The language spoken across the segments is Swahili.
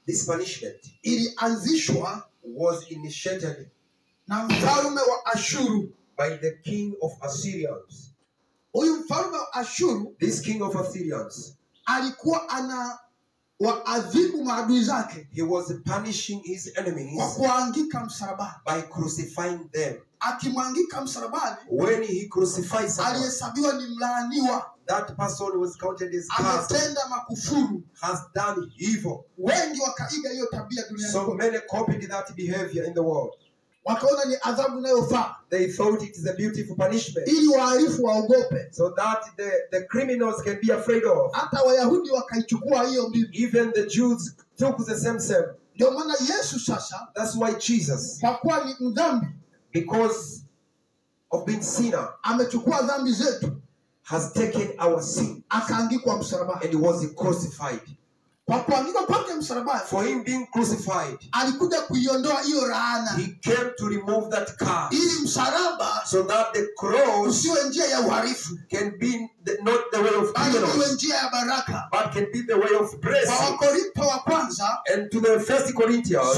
This punishment ilianzishwa was initiated na mfalme wa Ashuru. by the king of Assyrians. Huyu mfalme wa Ashuru, This king of Assyrians, alikuwa ana waadhibu maadui zake he was punishing his enemies kwa kuangika msalabani. by crucifying them. Akimwangika msalabani, When he crucified someone, alihesabiwa ni mlaaniwa, that person was counted as cursed, ametenda makufuru. has done evil. Wengi wakaiga hiyo tabia duniani. So many copied that behavior in the world. Wakaona ni adhabu inayofaa, They thought it is a beautiful punishment, ili wahalifu waogope. so that the criminals can be afraid of. Hata Wayahudi wakaichukua hiyo mbinu. Even the Jews took the same. Ndio maana Yesu sasa, That's why Jesus, kwa kuwa ni mdhambi, because of being sinner, amechukua dhambi zetu, has taken our sin akaangikwa msalabani. and was crucified. Kwa kuangikwa kwake msalabani, For him being crucified, alikuja kuiondoa hiyo laana, he came to remove that curse, ili msalaba so that the cross usiwe njia ya uhalifu, can be not the way of bali iwe criminals, njia ya baraka. but can be the way of Kwa blessing. Wakorintho wa kwanza And to the 1 Corinthians,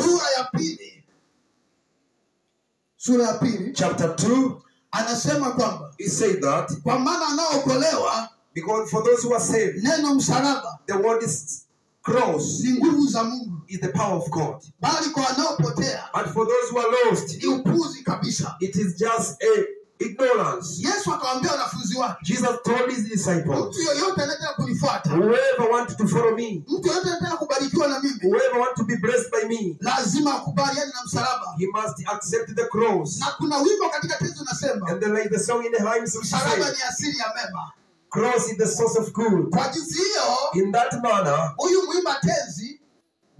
sura ya pili chapter 2, anasema kwamba he said that, kwa maana anaokolewa, because for those who are saved, neno msalaba the word is cross ni nguvu za Mungu, is the power of God. bali kwa wanaopotea But for those who are lost, ni upuzi kabisa. it is just a ignorance. Yesu akawaambia wanafunzi wake, Jesus told his disciples, mtu yoyote anataka kunifuata, whoever wants to follow me, mtu yoyote anataka kubarikiwa na mimi, whoever wants to be blessed by me, lazima akubaliane na msalaba. he must accept the cross. Na kuna wimbo katika tenzi unasema, And then like the song in the hymns, which msalaba says, ni asili ya mema. cross is the source of good. Kwa jinsi hiyo, In that manner, huyu mwimba tenzi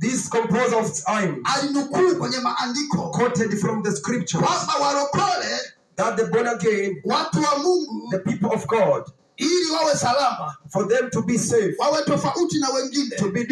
this composer of hymns alinukuu kwenye maandiko quoted from the scriptures kwamba warokole, that the born again, watu wa Mungu, the people of God, ili wawe salama, for them to be saved, wawe tofauti na wengine, to be different